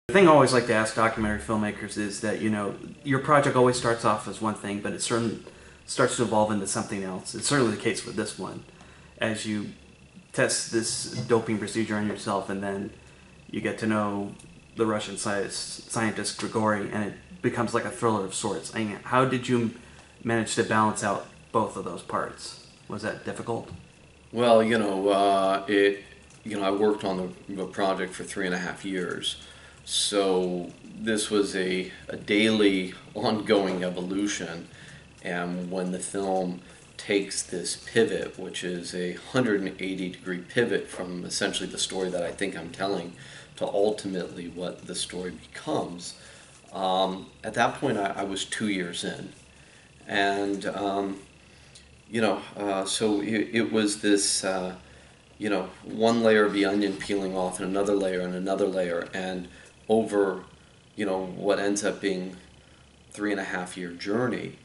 The thing I always like to ask documentary filmmakers is that, your project always starts off as one thing, but it starts to evolve into something else. It's certainly the case with this one. As you test this doping procedure on yourself, and then you get to know the Russian scientist Grigory, and it becomes like a thriller of sorts. I mean, how did you manage to balance out both of those parts? Was that difficult? Well, I worked on the project for 3.5 years, so this was a daily, ongoing evolution. And when the film takes this pivot, which is a 180-degree pivot from essentially the story that I think I'm telling to ultimately what the story becomes, at that point I was 2 years in. And so it was this, one layer of the onion peeling off and another layer, and over, what ends up being 3.5 year journey,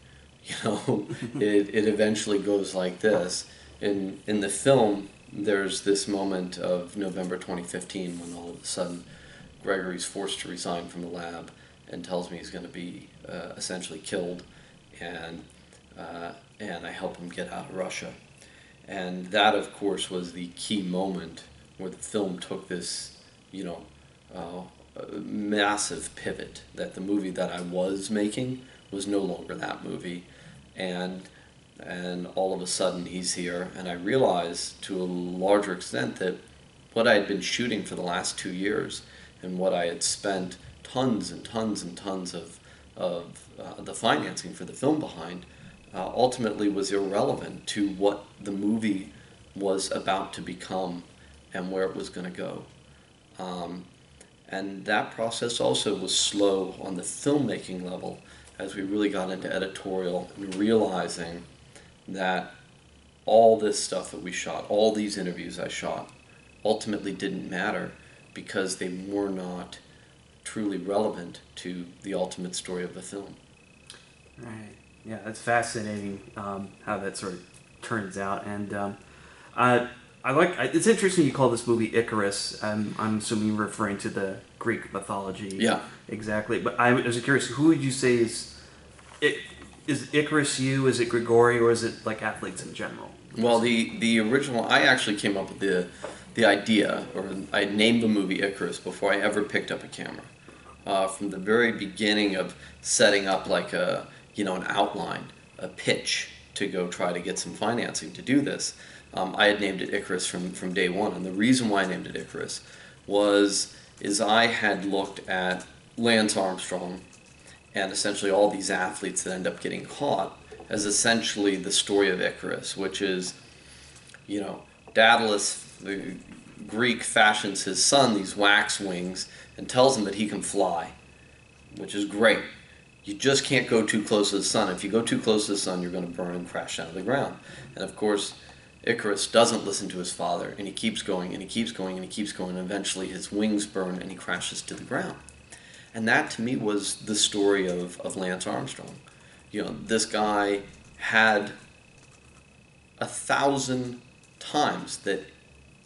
it eventually goes like this. In the film, there's this moment of November 2015 when all of a sudden Gregory's forced to resign from the lab and tells me he's going to be essentially killed, and I help him get out of Russia. And that, of course, was the key moment where the film took this, massive pivot, that the movie that I was making was no longer that movie. And all of a sudden he's here, and I realized to a larger extent that what I had been shooting for the last 2 years and what I had spent tons and tons and tons of the financing for the film behind ultimately was irrelevant to what the movie was about to become and where it was going to go. And that process also was slow on the filmmaking level as we really got into editorial and realizing that all this stuff that we shot, all these interviews I shot, ultimately didn't matter because they were not truly relevant to the ultimate story of the film. Right. Yeah, that's fascinating how that sort of turns out. And it's interesting you call this movie Icarus. I'm assuming you're referring to the Greek mythology. Yeah. Exactly. But I was curious, who would you say is Icarus you? Is it Grigori, or is it like athletes in general? Well, the original, I actually came up with the idea, or I named the movie Icarus before I ever picked up a camera. From the very beginning of setting up like an outline, a pitch to go try to get some financing to do this, I had named it Icarus from day one. And the reason why I named it Icarus is I had looked at Lance Armstrong and essentially all these athletes that end up getting caught as essentially the story of Icarus, which is, Daedalus, the Greek, fashions his son these wax wings and tells him that he can fly, which is great. You just can't go too close to the sun. If you go too close to the sun, you're going to burn and crash down to the ground. And of course, Icarus doesn't listen to his father, and he keeps going, and he keeps going, and he keeps going, and eventually his wings burn and he crashes to the ground. And that, to me, was the story of Lance Armstrong. This guy had 1,000 times that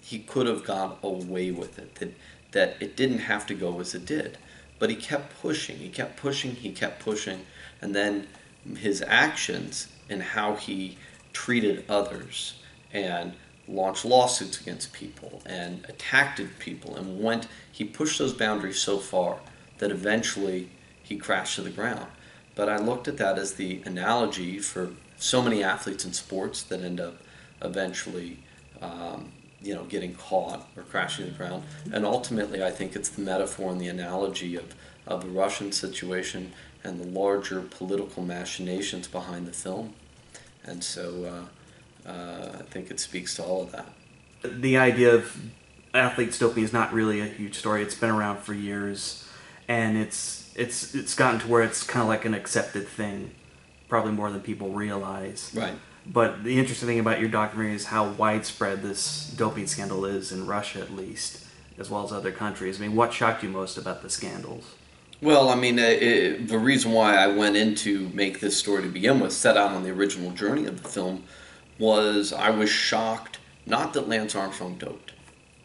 he could have got away with it, that it didn't have to go as it did. But he kept pushing, he kept pushing, he kept pushing, and then his actions and how he treated others and launched lawsuits against people and attacked people, and he pushed those boundaries so far that eventually he crashed to the ground. But I looked at that as the analogy for so many athletes in sports that end up eventually getting caught or crashing to the ground. And ultimately I think it's the metaphor and the analogy of the Russian situation and the larger political machinations behind the film. And so I think it speaks to all of that. The idea of athletes doping is not really a huge story. It's been around for years. And it's gotten to where it's kind of like an accepted thing, probably more than people realize. Right. But the interesting thing about your documentary is how widespread this doping scandal is in Russia, at least, as well as other countries. I mean, what shocked you most about the scandals? Well, I mean, the reason why I went in to make this story to begin with, set out on the original journey of the film, was I was shocked, not that Lance Armstrong doped.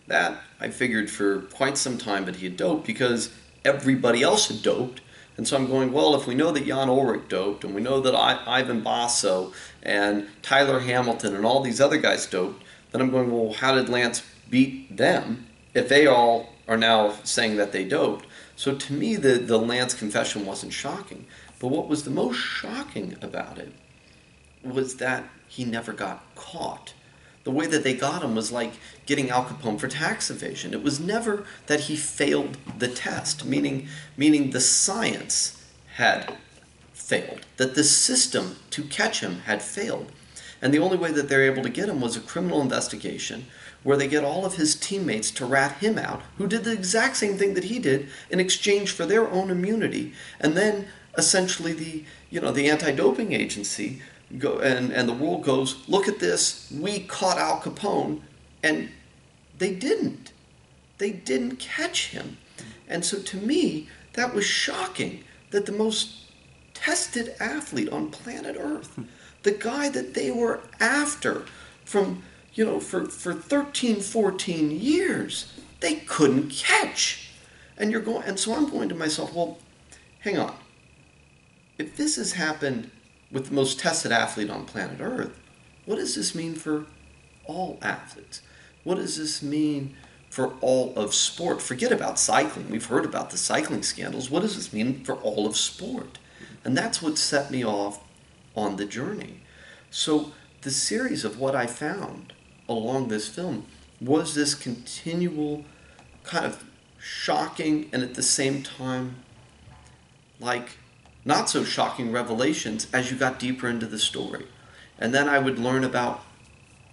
That I figured for quite some time that he had doped, because everybody else had doped. And so I'm going, well, if we know that Jan Ullrich doped, and we know that Ivan Basso and Tyler Hamilton and all these other guys doped, then I'm going, well, how did Lance beat them if they all are now saying that they doped? So to me, the Lance confession wasn't shocking. But what was the most shocking about it was that he never got caught. The way that they got him was like getting Al Capone for tax evasion. It was never that he failed the test, meaning the science had failed, that the system to catch him had failed. And the only way that they're able to get him was a criminal investigation where they get all of his teammates to rat him out, who did the exact same thing that he did in exchange for their own immunity. And then essentially the anti-doping agency and the world goes, look at this, we caught Al Capone, and they didn't. They didn't catch him. And so to me, that was shocking, that the most tested athlete on planet Earth, the guy that they were after from, for 13, 14 years, they couldn't catch. And so I'm going to myself, well, hang on. If this has happened with the most tested athlete on planet Earth, what does this mean for all athletes? What does this mean for all of sport? Forget about cycling. We've heard about the cycling scandals. What does this mean for all of sport? And that's what set me off on the journey. So the series of what I found along this film was this continual kind of shocking and at the same time like not so shocking revelations as you got deeper into the story. And then I would learn about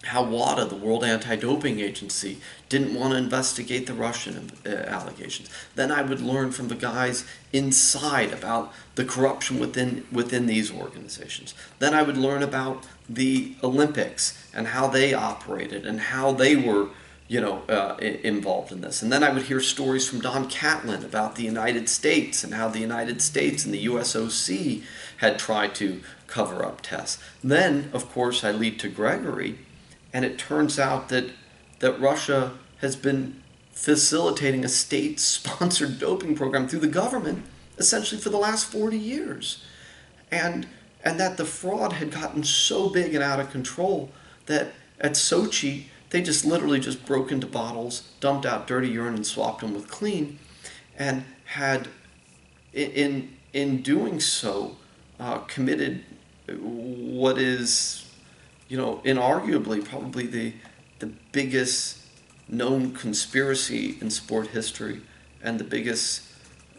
how WADA, the World Anti-Doping Agency, didn't want to investigate the Russian allegations. Then I would learn from the guys inside about the corruption within these organizations. Then I would learn about the Olympics and how they operated and how they were involved in this. And then I would hear stories from Don Catlin about the United States and how the United States and the USOC had tried to cover up tests. Then, of course, I lead to Gregory, and it turns out that Russia has been facilitating a state-sponsored doping program through the government essentially for the last 40 years. And that the fraud had gotten so big and out of control that at Sochi, they just literally just broke into bottles, dumped out dirty urine and swapped them with clean, and had, in doing so, committed what is, inarguably probably the biggest known conspiracy in sport history and the biggest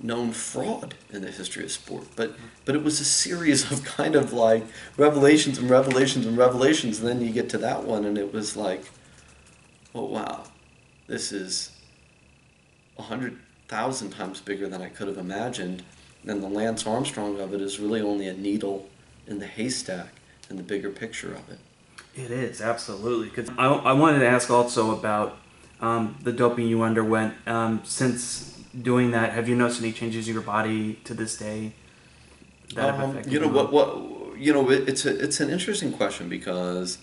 known fraud in the history of sport. But it was a series of kind of like revelations and revelations and revelations, and then you get to that one and it was like, oh wow, this is 100,000 times bigger than I could have imagined. And the Lance Armstrong of it is really only a needle in the haystack in the bigger picture of it. It is, absolutely. 'Cause I wanted to ask also about the doping you underwent. Since doing that, have you noticed any changes in your body to this day that have affected you? It's an interesting question because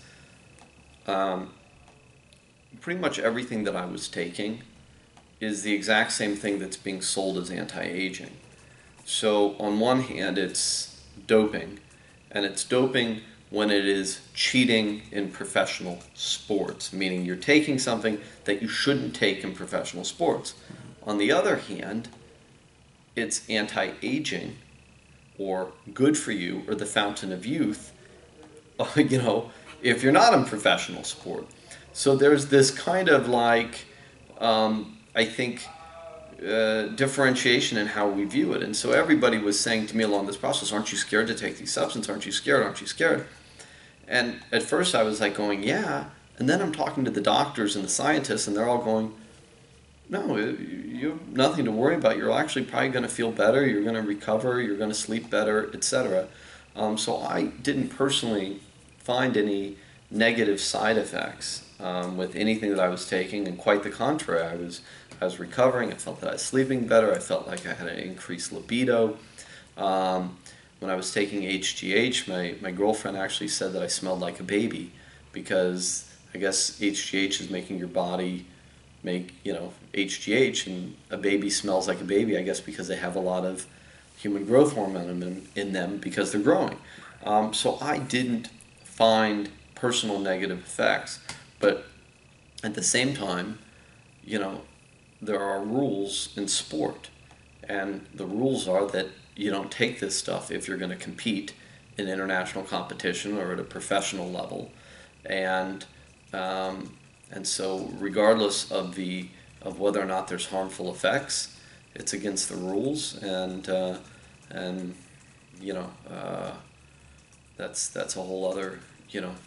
pretty much everything that I was taking is the exact same thing that's being sold as anti-aging. So on one hand, it's doping, and it's doping when it is cheating in professional sports, meaning you're taking something that you shouldn't take in professional sports. On the other hand, it's anti-aging, or good for you, or the fountain of youth, if you're not in professional sport. So there's this kind of like, I think, differentiation in how we view it. And so everybody was saying to me along this process, aren't you scared to take these substances? Aren't you scared? Aren't you scared? And at first I was like going, yeah. And then I'm talking to the doctors and the scientists, and they're all going, no, you have nothing to worry about. You're actually probably going to feel better. You're going to recover. You're going to sleep better, etc. So I didn't personally find any negative side effects with anything that I was taking, and quite the contrary. I was recovering. I felt that I was sleeping better. I felt like I had an increased libido. When I was taking HGH, my girlfriend actually said that I smelled like a baby, because I guess HGH is making your body make, HGH, and a baby smells like a baby, I guess, because they have a lot of human growth hormone in them because they're growing. So I didn't find personal negative effects, but at the same time, there are rules in sport, and the rules are that you don't take this stuff if you're going to compete in international competition or at a professional level, and so regardless of whether or not there's harmful effects, it's against the rules, and that's a whole other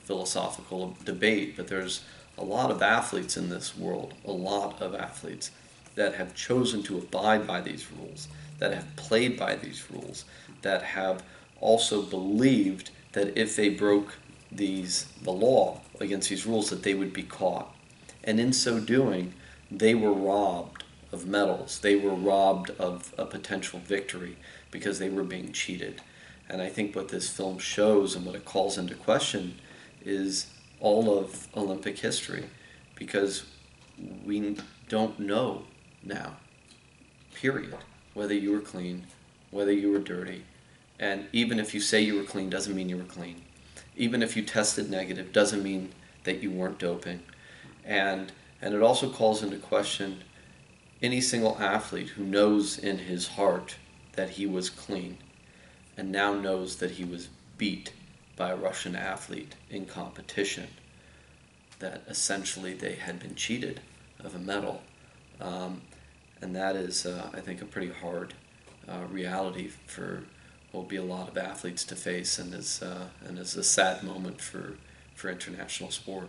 philosophical debate. But there's a lot of athletes in this world, a lot of athletes that have chosen to abide by these rules, that have played by these rules, that have also believed that if they broke the law against these rules, that they would be caught. And in so doing, they were robbed of medals. They were robbed of a potential victory because they were being cheated. And I think what this film shows and what it calls into question is all of Olympic history, because we don't know now, period, whether you were clean, whether you were dirty. And even if you say you were clean, doesn't mean you were clean. Even if you tested negative, doesn't mean that you weren't doping. And it also calls into question any single athlete who knows in his heart that he was clean and now knows that he was beat by a Russian athlete in competition, that essentially they had been cheated of a medal. And that is, I think, a pretty hard reality for what will be a lot of athletes to face, and is a sad moment for international sport.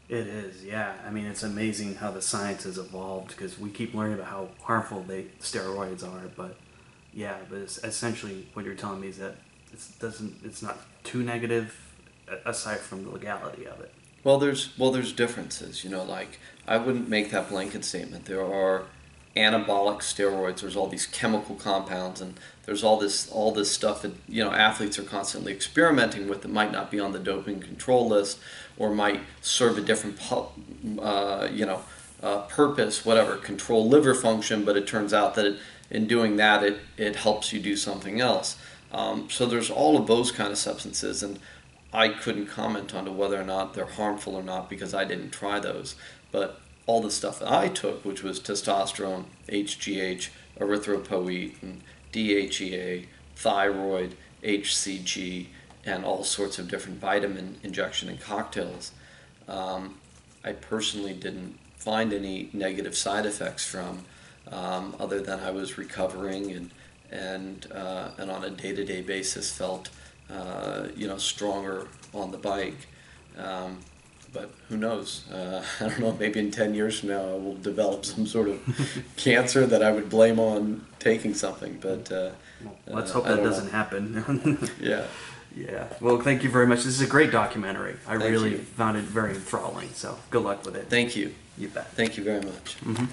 It is, yeah. I mean, it's amazing how the science has evolved, because we keep learning about how harmful steroids are, but it's essentially what you're telling me is that it's not too negative aside from the legality of it. Well, there's differences. Like, I wouldn't make that blanket statement. There are anabolic steroids. There's all these chemical compounds, and there's all this stuff that athletes are constantly experimenting with that might not be on the doping control list, or might serve a different purpose, whatever, control liver function. But it turns out that in doing that, it helps you do something else. So there's all of those kind of substances, and I couldn't comment on whether or not they're harmful or not because I didn't try those. But all the stuff that I took, which was testosterone, HGH, erythropoietin, DHEA, thyroid, HCG, and all sorts of different vitamin injection and cocktails, I personally didn't find any negative side effects from, other than I was recovering and on a day-to-day basis felt stronger on the bike. But who knows? I don't know, maybe in 10 years from now I will develop some sort of cancer that I would blame on taking something. But let's hope that doesn't happen. Yeah. Yeah. Well, thank you very much. This is a great documentary. I Thank really you. found it very enthralling. So good luck with it. Thank you. You bet. Thank you very much. Mm-hmm.